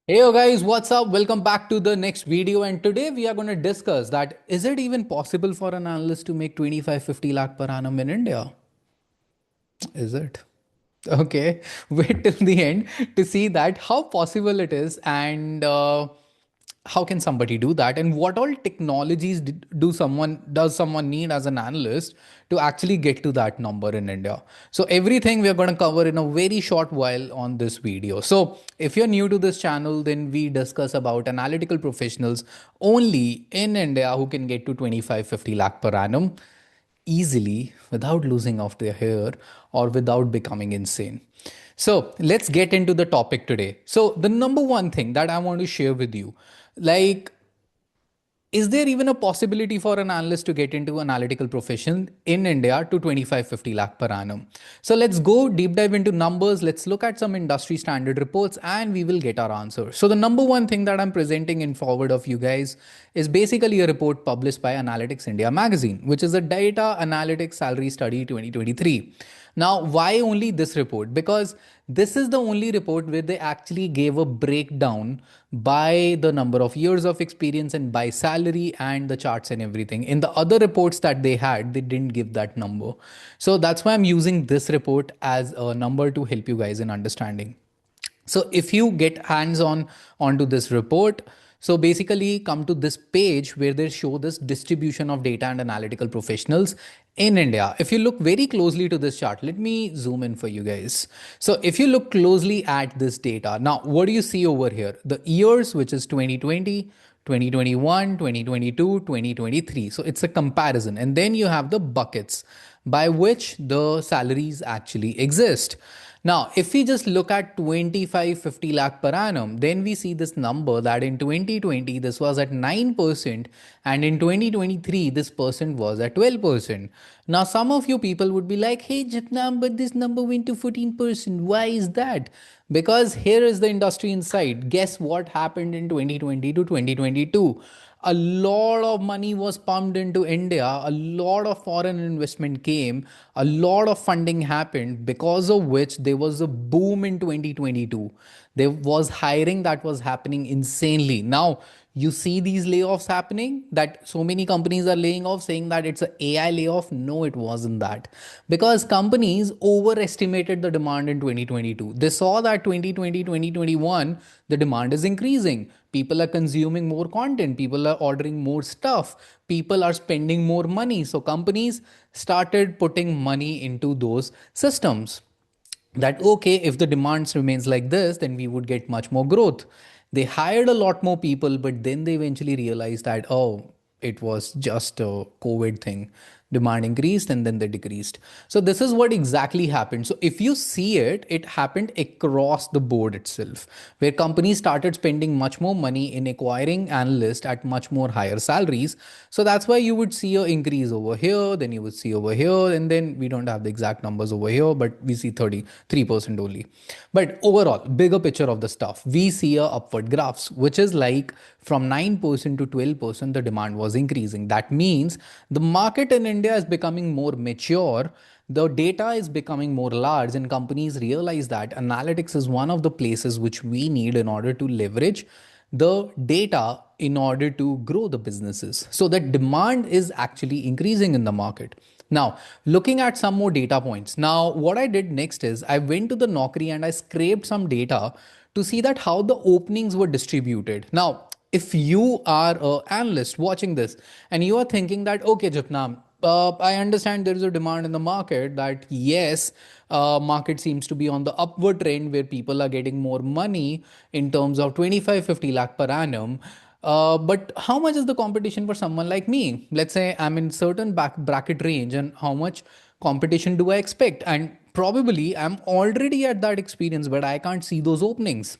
Hey yo guys, what's up? Welcome back to the next video, and today we are going to discuss that is it even possible for an analyst to make 25-50 lakh per annum in India? Is it? Okay, wait till the end to see that how possible it is and how can somebody do that and what all technologies does someone need as an analyst to actually get to that number in India. So everything we are going to cover in a very short while on this video. So if you're new to this channel, then we discuss about analytical professionals only in India who can get to 25-50 lakh per annum easily without losing off their hair or without becoming insane. So let's get into the topic today. So the number one thing that I want to share with you, like, is there even a possibility for an analyst to get into analytical profession in India to 25-50 lakh per annum? So let's go deep dive into numbers. Let's look at some industry standard reports and we will get our answer. So the number one thing that I'm presenting in forward of you guys is basically a report published by Analytics India magazine, which is a data analytics salary study 2023. Now, why only this report? Because this is the only report where they actually gave a breakdown by the number of years of experience and by salary and the charts and everything. In the other reports that they had, they didn't give that number. So that's why I'm using this report as a number to help you guys in understanding. So if you get hands on onto this report, so basically come to this page where they show this distribution of data and analytical professionals in India. If you look very closely to this chart, let me zoom in for you guys. So if you look closely at this data, now what do you see over here? The years, which is 2020, 2021, 2022, 2023. So it's a comparison. And then you have the buckets by which the salaries actually exist. Now, if we just look at 25-50 lakh per annum, then we see this number that in 2020, this was at 9%, and in 2023, this percent was at 12%. Now, some of you people would be like, hey, Jitnam, but this number went to 14%. Why is that? Because here is the industry insight. Guess what happened in 2020 to 2022? A lot of money was pumped into India, a lot of foreign investment came, a lot of funding happened, because of which there was a boom in 2022. There was hiring that was happening insanely. Now, you see these layoffs happening, that so many companies are laying off, saying that it's an AI layoff. No, it wasn't that. Because companies overestimated the demand in 2022. They saw that 2020, 2021, the demand is increasing. People are consuming more content. People are ordering more stuff. People are spending more money. So companies started putting money into those systems that, okay, if the demands remains like this, then we would get much more growth. They hired a lot more people, but then they eventually realized that, oh, it was just a COVID thing. Demand increased and then they decreased. So this is what exactly happened. So if you see it, it happened across the board itself, where companies started spending much more money in acquiring analysts at much more higher salaries. So that's why you would see an increase over here, then you would see over here, and then we don't have the exact numbers over here, but we see 33% only. But overall, bigger picture of the stuff, we see a upward graphs, which is like from 9% to 12%, the demand was increasing. That means the market in India is becoming more mature, the data is becoming more large, and companies realize that analytics is one of the places which we need in order to leverage the data in order to grow the businesses. So that demand is actually increasing in the market. Now, looking at some more data points. Now, what I did next is I went to the Naukri and I scraped some data to see that how the openings were distributed. Now, if you are an analyst watching this and you are thinking that, okay, Japnam, I understand there is a demand in the market, that yes, market seems to be on the upward trend where people are getting more money in terms of 25-50 lakh per annum. But how much is the competition for someone like me? Let's say I'm in certain bracket range, and how much competition do I expect? And probably I'm already at that experience, but I can't see those openings.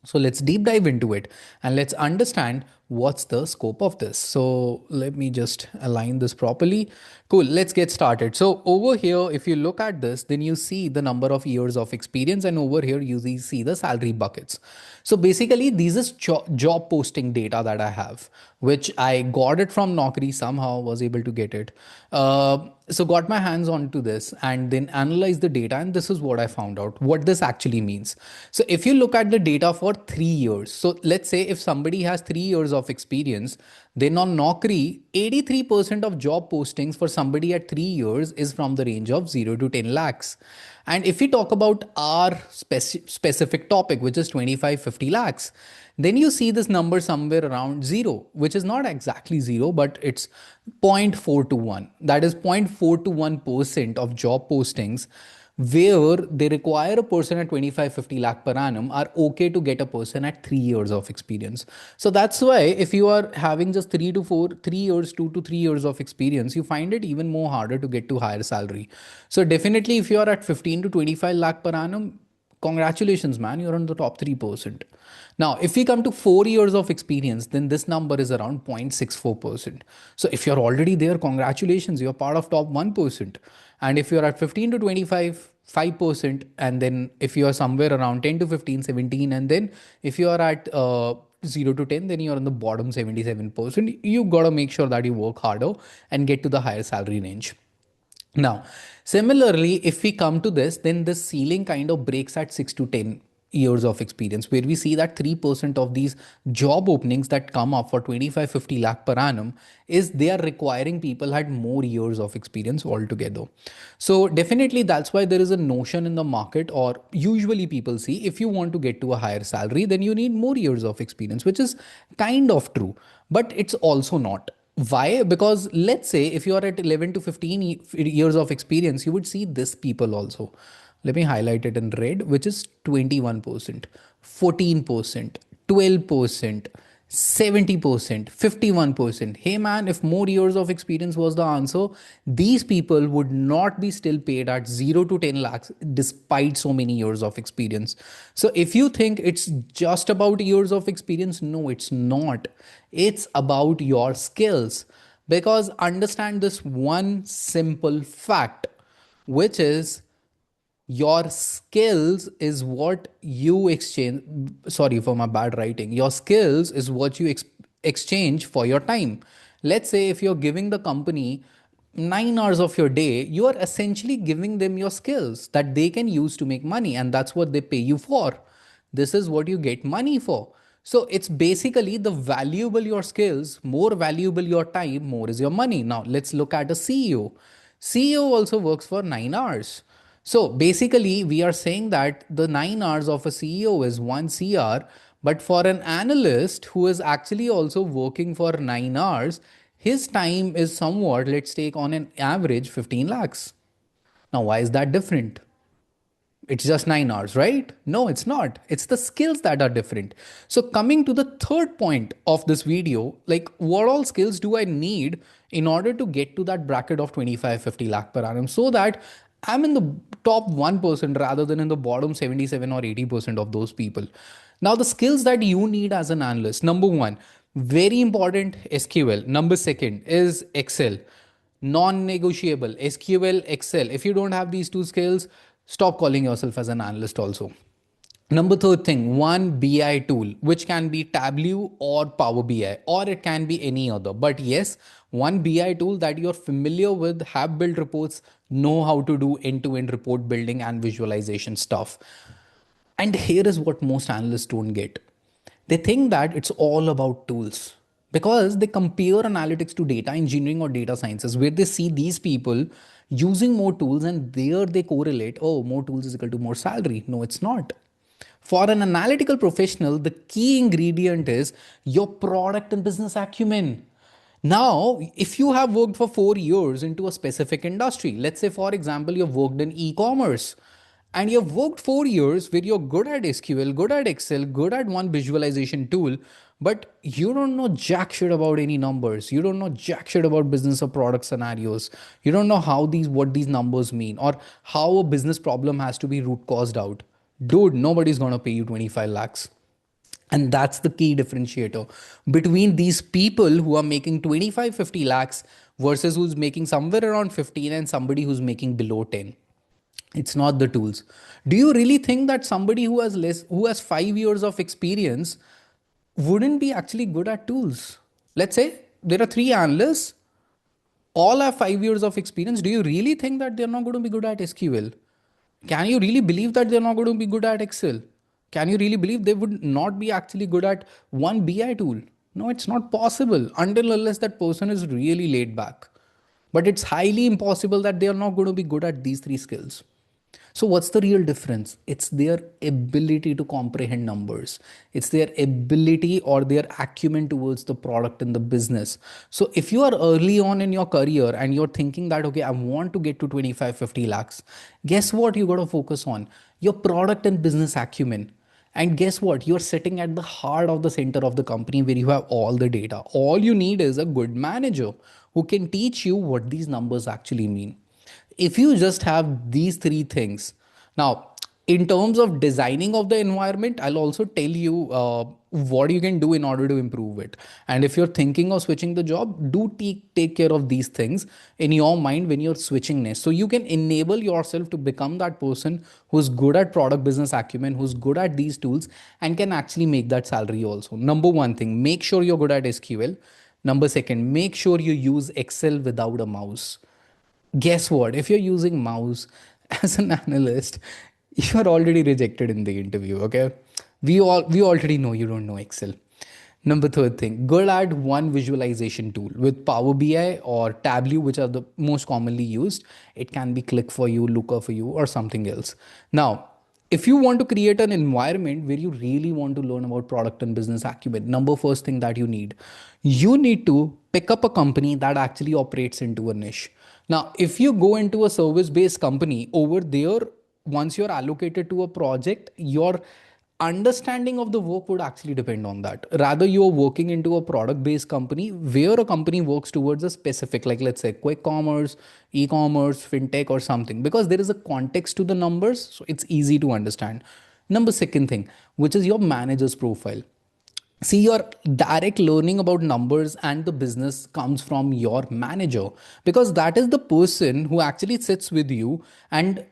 So let's deep dive into it and let's understand what's the scope of this. So let me just align this properly. Cool, let's get started. So over here, if you look at this, then you see the number of years of experience, and over here you see the salary buckets. So basically, this is job posting data that I have. which I got it from Naukri somehow, was able to get it. So got my hands onto this and then analyzed the data, and this is what I found out what this actually means. So if you look at the data for 3 years, so let's say if somebody has 3 years of experience, then on Naukri, 83% of job postings for somebody at 3 years is from the range of 0 to 10 lakhs. And if we talk about our specific topic, which is 25, 50 lakhs, then you see this number somewhere around zero, which is not exactly zero, but it's 0.4 to 1. That is 0.4 to 1% of job postings where they require a person at 25, 50 lakh per annum are okay to get a person at 3 years of experience. So that's why if you are having just 3 years, 2 to 3 years of experience, you find it even more harder to get to higher salary. So definitely if you are at 15 to 25 lakh per annum, congratulations, man, you're on the top 3%. Now, if we come to 4 years of experience, then this number is around 0.64%. So if you're already there, congratulations, you're part of top 1%. And if you're at 15 to 25, 5%, and then if you are somewhere around 10 to 15, 17, and then if you are at 0 to 10, then you're on the bottom 77%. You got to make sure that you work harder and get to the higher salary range. Now, similarly, if we come to this, then the ceiling kind of breaks at 6 to 10 years of experience, where we see that 3% of these job openings that come up for 25, 50 lakh per annum is they are requiring people had more years of experience altogether. So definitely that's why there is a notion in the market, or usually people see, if you want to get to a higher salary, then you need more years of experience, which is kind of true, but it's also not. Why? Because let's say if you are at 11 to 15 years of experience, you would see this people also. Let me highlight it in red, which is 21%, 14%, 12%, 70%, 51%. Hey man, if more years of experience was the answer, these people would not be still paid at 0 to 10 lakhs despite so many years of experience. So if you think it's just about years of experience, no, it's not. It's about your skills. Because understand this one simple fact, which is your skills is what you exchange. Sorry for my bad writing. Your skills is what you exchange for your time. Let's say if you're giving the company 9 hours of your day, you are essentially giving them your skills that they can use to make money, and that's what they pay you for. This is what you get money for. So it's basically the valuable your skills, more valuable your time, more is your money. Now let's look at a CEO. CEO also works for 9 hours. So basically, we are saying that the 9 hours of a CEO is 1 CR, but for an analyst who is actually also working for 9 hours, his time is somewhat, let's take on an average 15 lakhs. Now, why is that different? It's just 9 hours, right? No, it's not. It's the skills that are different. So, coming to the third point of this video, like what all skills do I need in order to get to that bracket of 25, 50 lakh per annum so that I'm in the top 1% rather than in the bottom 77 or 80% of those people? Now, the skills that you need as an analyst, number one, very important, SQL. Number second is Excel, non-negotiable, SQL, Excel. If you don't have these two skills, stop calling yourself as an analyst also. Number third thing, one BI tool, which can be Tableau or Power BI, or it can be any other. But yes, one BI tool that you're familiar with, have built reports, know how to do end-to-end report building and visualization stuff. And here is what most analysts don't get. They think that it's all about tools because they compare analytics to data engineering or data sciences, where they see these people using more tools and there they correlate, oh, more tools is equal to more salary. No, it's not. For an analytical professional, the key ingredient is your product and business acumen. Now, if you have worked for 4 years into a specific industry, let's say, for example, you've worked in e commerce and you've worked 4 years where you're good at SQL, good at Excel, good at one visualization tool, but you don't know jack shit about any numbers. You don't know jack shit about business or product scenarios. You don't know what these numbers mean or how a business problem has to be root caused out. Dude, nobody's gonna pay you 25 lakhs. And that's the key differentiator between these people who are making 25, 50 lakhs versus who's making somewhere around 15 and somebody who's making below 10. It's not the tools. Do you really think that somebody who has 5 years of experience wouldn't be actually good at tools? Let's say there are three analysts, all have 5 years of experience. Do you really think that they're not going to be good at SQL? Can you really believe that they're not going to be good at Excel? Can you really believe they would not be actually good at one BI tool? No, it's not possible until unless that person is really laid back. But it's highly impossible that they are not going to be good at these three skills. So, what's the real difference? It's their ability to comprehend numbers. It's their ability or their acumen towards the product and the business. So, if you are early on in your career and you're thinking that, okay, I want to get to 25, 50 lakhs, guess what you got to focus on? Your product and business acumen. And guess what? You're sitting at the heart of the center of the company where you have all the data. All you need is a good manager who can teach you what these numbers actually mean. If you just have these three things, now in terms of designing of the environment, I'll also tell you what you can do in order to improve it. And if you're thinking of switching the job, do take care of these things in your mind when you're switching next, so you can enable yourself to become that person who's good at product business acumen, who's good at these tools, and can actually make that salary also. Number one thing, make sure you're good at SQL. Number second, make sure you use Excel without a mouse. Guess what? If you're using mouse as an analyst, you're already rejected in the interview. Okay, we already know you don't know Excel. Number third thing, good at one visualization tool with Power BI or Tableau, which are the most commonly used. It can be Click for you, Looker for you, or something else. Now, if you want to create an environment where you really want to learn about product and business acumen, number first thing that you need to pick up a company that actually operates into a niche. Now, if you go into a service based company over there, once you're allocated to a project, your understanding of the work would actually depend on that. Rather, you are working into a product based company where a company works towards a specific, like let's say quick commerce, e-commerce, fintech, or something, because there is a context to the numbers, so it's easy to understand. Number second thing, which is your manager's profile. See, your direct learning about numbers and the business comes from your manager, because that is the person who actually sits with you and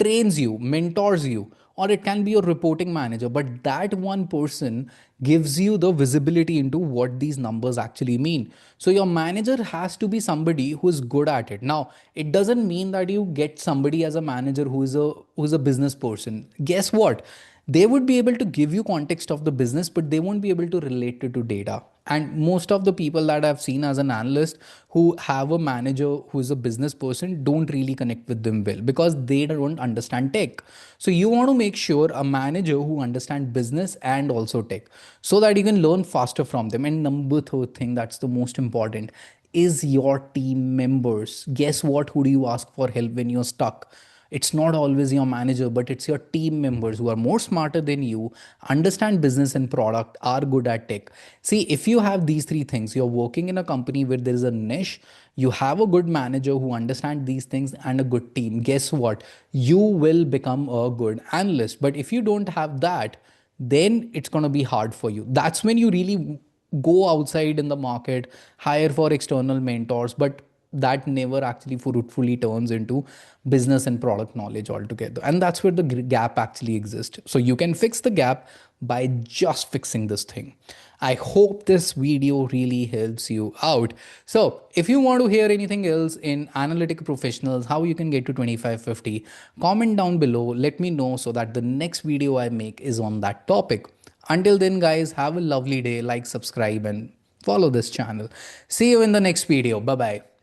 trains you, mentors you, or it can be your reporting manager. But that one person gives you the visibility into what these numbers actually mean. So your manager has to be somebody who's good at it. Now, it doesn't mean that you get somebody as a manager who is a business person. Guess what? They would be able to give you context of the business, but they won't be able to relate it to data. And most of the people that I've seen as an analyst who have a manager who is a business person don't really connect with them well, because they don't understand tech. So you want to make sure a manager who understands business and also tech, so that you can learn faster from them. And number third thing, that's the most important, is your team members. Guess what? Who do you ask for help when you're stuck? It's not always your manager, but it's your team members who are more smarter than you, understand business and product, are good at tech. See, if you have these three things, you're working in a company where there is a niche, you have a good manager who understands these things, and a good team, guess what? You will become a good analyst. But if you don't have that, then it's going to be hard for you. That's when you really go outside in the market, hire for external mentors, but that never actually fruitfully turns into business and product knowledge altogether. And that's where the gap actually exists. So you can fix the gap by just fixing this thing. I hope this video really helps you out. So if you want to hear anything else in analytic professionals, how you can get to 2550, comment down below. Let me know so that the next video I make is on that topic. Until then, guys, have a lovely day. Like, subscribe, and follow this channel. See you in the next video. Bye bye.